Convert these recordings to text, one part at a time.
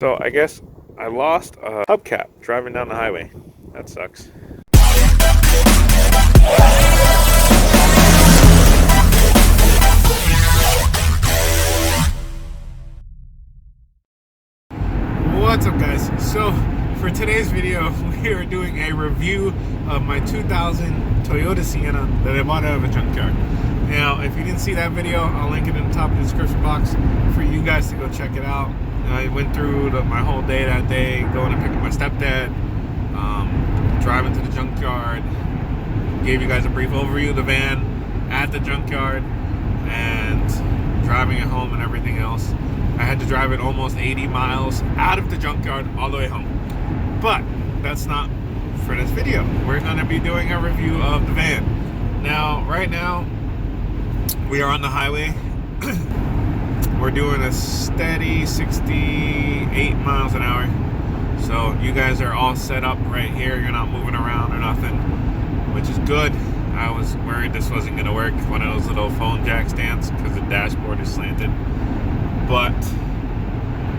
So I guess I lost a hubcap driving down the highway. That sucks. What's up, guys? So for today's video, we are doing a review of my 2000 Toyota Sienna that I bought out of a junkyard. Now, if you didn't see that video, I'll link it in the top of the description box for you guys to go check it out. I went through my whole day that day, going to pick up my stepdad, driving to the junkyard, gave you guys a brief overview of the van at the junkyard, and driving it home and everything else. I had to drive it almost 80 miles out of the junkyard all the way home. But that's not for this video. We're going to be doing a review of the van. Now, right now, we are on the highway. We're doing a steady 68 miles an hour. So you guys are all set up right here. You're not moving around or nothing, which is good. I was worried this wasn't going to work, one of those little phone jack stands, because the dashboard is slanted. But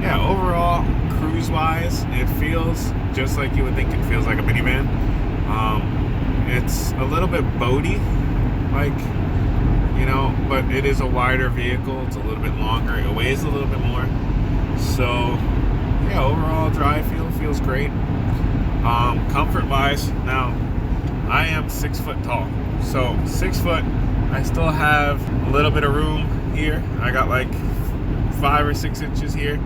yeah, overall, cruise-wise, it feels just like you would think it feels like a minivan. It's a little bit boaty, like, you know, but it is a wider vehicle. It's a little bit longer. It weighs a little bit more. So yeah, overall drive feel feels great. Comfort-wise, now I am 6 foot tall, so 6 foot. I still have a little bit of room here. I got like 5 or 6 inches here,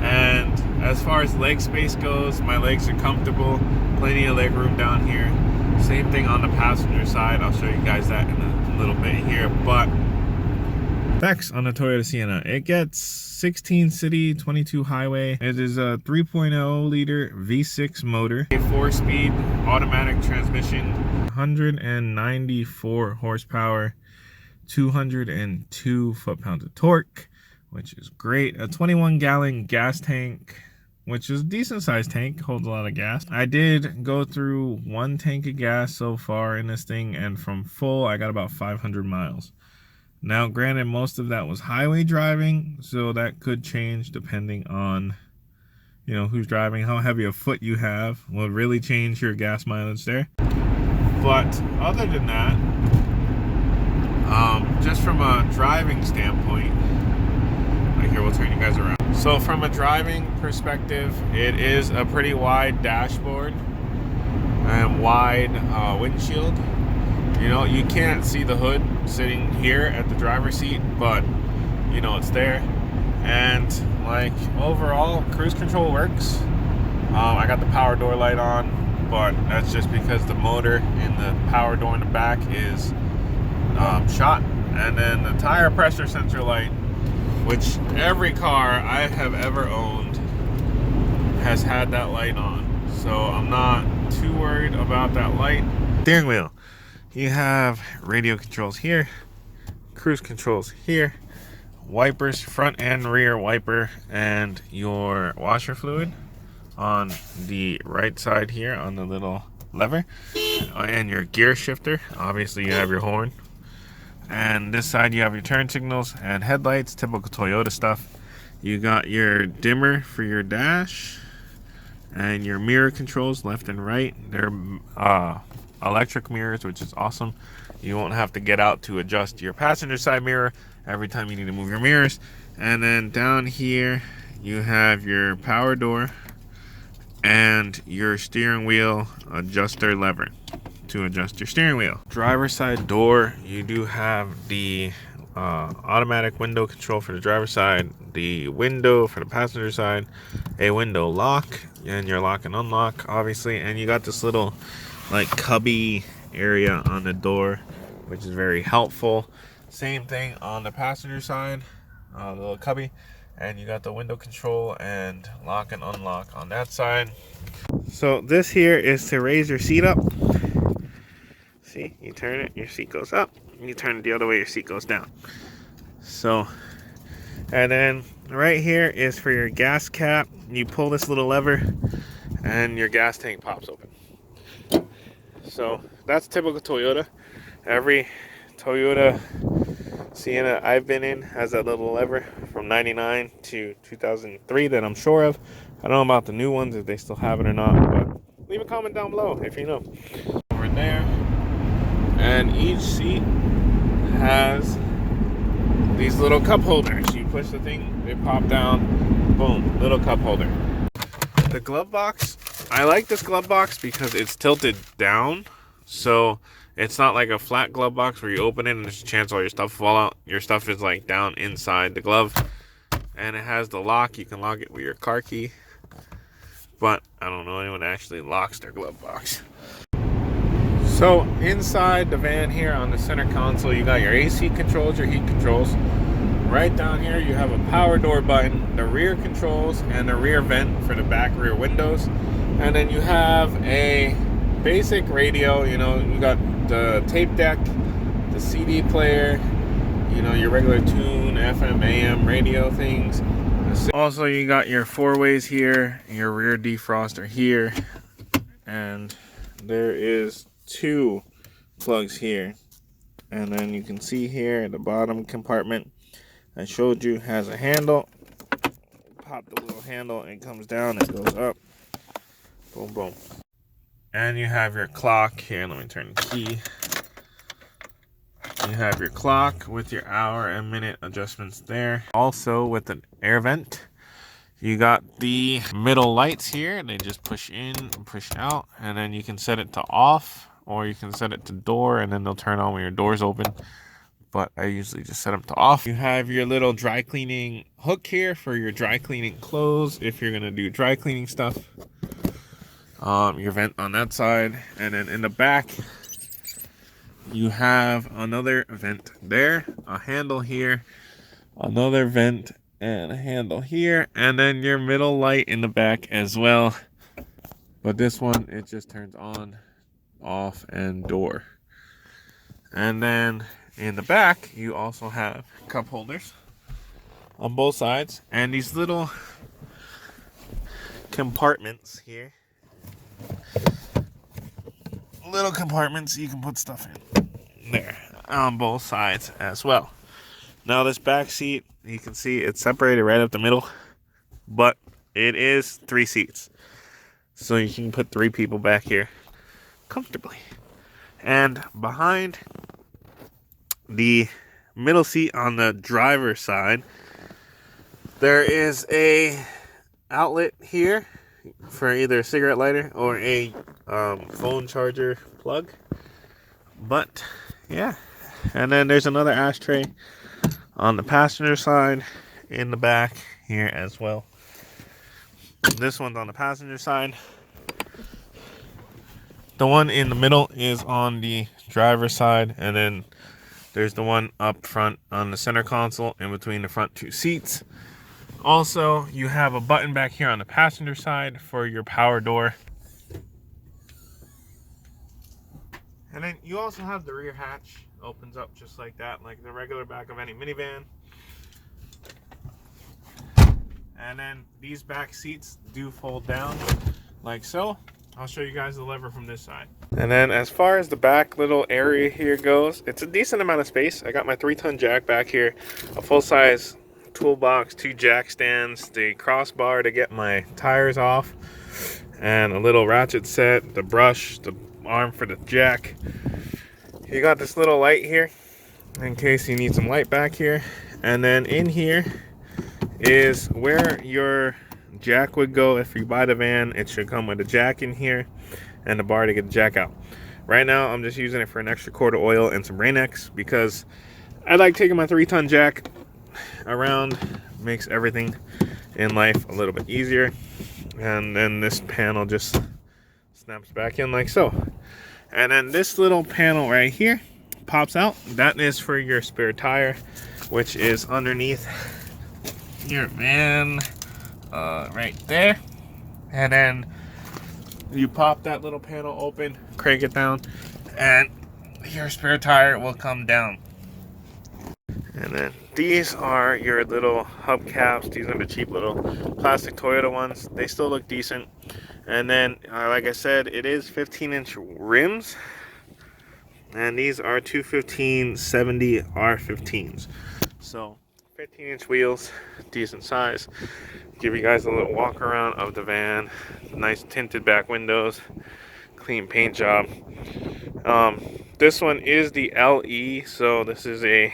and as far as leg space goes, my legs are comfortable. Plenty of leg room down here. Same thing on the passenger side. I'll show you guys that in a little bit here. But specs on the Toyota Sienna: it gets 16 city, 22 highway. It is a 3.0 liter V6 motor, a 4-speed automatic transmission, 194 horsepower, 202 foot-pounds of torque, which is great. A 21-gallon gas tank, which is a decent sized tank, holds a lot of gas. I did go through 1 tank of gas so far in this thing, and from full I got about 500 miles. Now granted, most of that was highway driving, so that could change depending on, you know, who's driving. How heavy a foot you have will really change your gas mileage there. But other than that, just from a driving standpoint, like here, we'll turn you guys around. So from a driving perspective, it is a pretty wide dashboard and wide windshield. You know, you can't see the hood sitting here at the driver's seat, but you know it's there. And like overall, cruise control works. I got the power door light on, but that's just because the motor in the power door in the back is shot. And then the tire pressure sensor light, which every car I have ever owned has had that light on, so I'm not too worried about that light. Steering wheel, you have radio controls here, cruise controls here, wipers, front and rear wiper, and your washer fluid on the right side here on the little lever, and your gear shifter. Obviously you have your horn. And this side you have your turn signals and headlights, typical Toyota stuff. You got your dimmer for your dash, and your mirror controls left and right. They're electric mirrors, which is awesome. You won't have to get out to adjust your passenger side mirror every time you need to move your mirrors. And then down here you have your power door and your steering wheel adjuster lever to adjust your steering wheel. Driver's side door, you do have the automatic window control for the driver's side, the window for the passenger side, a window lock, and your lock and unlock, obviously. And you got this little like cubby area on the door, which is very helpful. Same thing on the passenger side, the little cubby, and you got the window control and lock and unlock on that side. So this here is to raise your seat up. See, you turn it, your seat goes up. You turn it the other way, your seat goes down. So, and then right here is for your gas cap. You pull this little lever and your gas tank pops open. So that's typical Toyota. Every Toyota Sienna I've been in has that little lever from 99 to 2003 that I'm sure of. I don't know about the new ones, if they still have it or not, but leave a comment down below if you know. Over there, and each seat has these little cup holders. You push the thing, they pop down, boom, little cup holder. The glove box, I like this glove box because it's tilted down, so it's not like a flat glove box where you open it and there's a chance all your stuff fall out. Your stuff is like down inside the glove, and it has the lock. You can lock it with your car key, but I don't know anyone that actually locks their glove box. So inside the van here on the center console, you got your AC controls, your heat controls. Right down here you have a power door button, the rear controls, and the rear vent for the back rear windows. And then you have a basic radio, you know, you got the tape deck, the CD player, you know, your regular tune, FM, AM radio things. Also you got your 4-ways here, your rear defroster here, and there is 2 plugs here. And then you can see here at the bottom compartment I showed you has a handle. Pop the little handle and it comes down and goes up. Boom, boom. And you have your clock here. Let me turn the key. You have your clock with your hour and minute adjustments there. Also with an air vent. You got the middle lights here. They just push in and push out. And then you can set it to off, or you can set it to door, and then they'll turn on when your door's open. But I usually just set them to off. You have your little dry cleaning hook here for your dry cleaning clothes if you're gonna do dry cleaning stuff. Your vent on that side, and then in the back you have another vent there, a handle here, another vent, and a handle here, and then your middle light in the back as well. But this one, it just turns on, off, and door. And then in the back, you also have cup holders on both sides, and these little compartments here. Little compartments you can put stuff in there on both sides as well. Now this back seat, you can see it's separated right up the middle, but it is 3 seats. So you can put 3 people back here comfortably. And behind the middle seat on the driver's side, there is a outlet here for either a cigarette lighter or a phone charger plug. But yeah, and then there's another ashtray on the passenger side in the back here as well. This one's on the passenger side. The one in the middle is on the driver's side, and then there's the one up front on the center console in between the front 2 seats. Also, you have a button back here on the passenger side for your power door. And then you also have the rear hatch, opens up just like that, like the regular back of any minivan. And then these back seats do fold down like so. I'll show you guys the lever from this side. And then as far as the back little area here goes, it's a decent amount of space. I got my 3-ton jack back here, a full-size toolbox, 2 jack stands, the crossbar to get my tires off, and a little ratchet set, the brush, the arm for the jack. You got this little light here in case you need some light back here. And then in here is where your jack would go. If you buy the van, it should come with a jack in here and a bar to get the jack out. Right now I'm just using it for an extra quart of oil and some Rain-X because I like taking my 3-ton jack around. Makes everything in life a little bit easier. And then this panel just snaps back in like so. And then this little panel right here pops out. That is for your spare tire, which is underneath your van right there. And then you pop that little panel open, crank it down, and your spare tire will come down. And then these are your little hubcaps. These are the cheap little plastic Toyota ones. They still look decent. And then like I said, it is 15-inch rims, And these are 215/70 R15s. So 15-inch wheels, decent size. Give you guys a little walk around of the van. Nice tinted back windows, clean paint job. This one is the LE, so this is a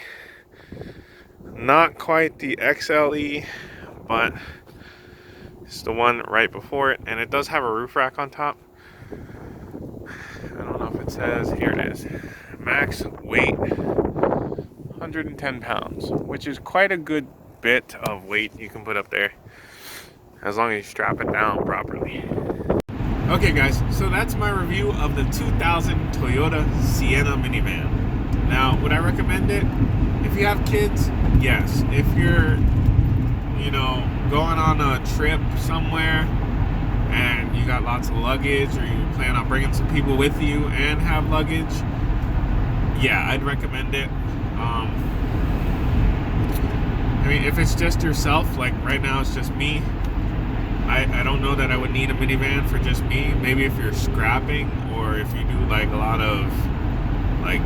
not quite the XLE, but it's the one right before it, and it does have a roof rack on top. I don't know if it says, here it is. Max weight 110 pounds, which is quite a good bit of weight you can put up there, as long as you strap it down properly. Okay guys, so that's my review of the 2000 Toyota Sienna minivan. Now, would I recommend it? If you have kids, yes. If you're, you know, going on a trip somewhere and you got lots of luggage, or you plan on bringing some people with you and have luggage, yeah, I'd recommend it. I mean, if it's just yourself, like right now it's just me, I don't know that I would need a minivan for just me. Maybe if you're scrapping, or if you do like a lot of like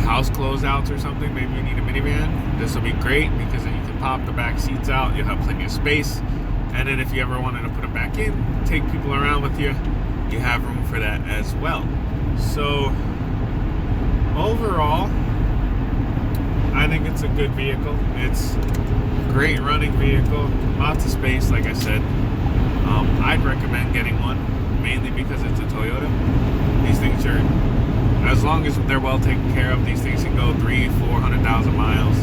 house closeouts or something, maybe you need a minivan. This will be great because then you can pop the back seats out, you'll have plenty of space, and then if you ever wanted to put them back in, take people around with you, you have room for that as well. So overall, I think it's a good vehicle. It's a great running vehicle, lots of space, like I said. I'd recommend getting one, mainly because it's a Toyota. These things are, as long as they're well taken care of, these things can go 300,000-400,000 miles.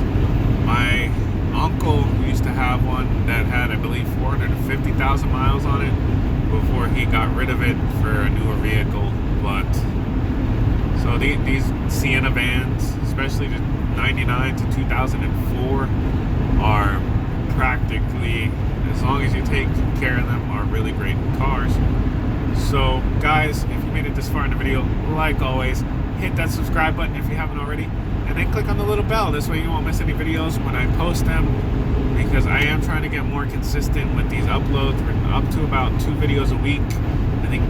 My uncle used to have one that had, I believe, 450,000 miles on it before he got rid of it for a newer vehicle. But so these Sienna vans, especially the 99 to 2004, are practically, as long as you take care of them, are really great cars. So guys, if you made it this far in the video, like always, hit that subscribe button if you haven't already, and then click on the little bell. This way you won't miss any videos when I post them, because I am trying to get more consistent with these uploads. We're up to about 2 videos a week. I think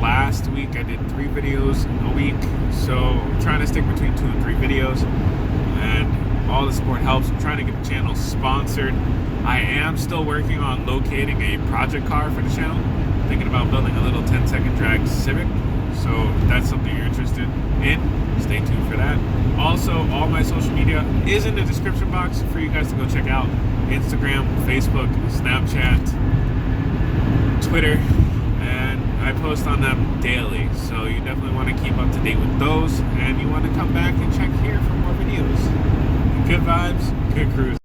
last week I did 3 videos a week, so I'm trying to stick between 2 and 3 videos, and all the support helps. I'm trying to get the channel sponsored. I am still working on locating a project car for the channel. Thinking about building a little 10-second drag Civic, so if that's something you're interested in, stay tuned for that. Also, all my social media is in the description box for you guys to go check out. Instagram, Facebook, Snapchat, Twitter, and I post on them daily, so you definitely want to keep up to date with those, and you want to come back and check here for more videos. Good vibes, good cruise.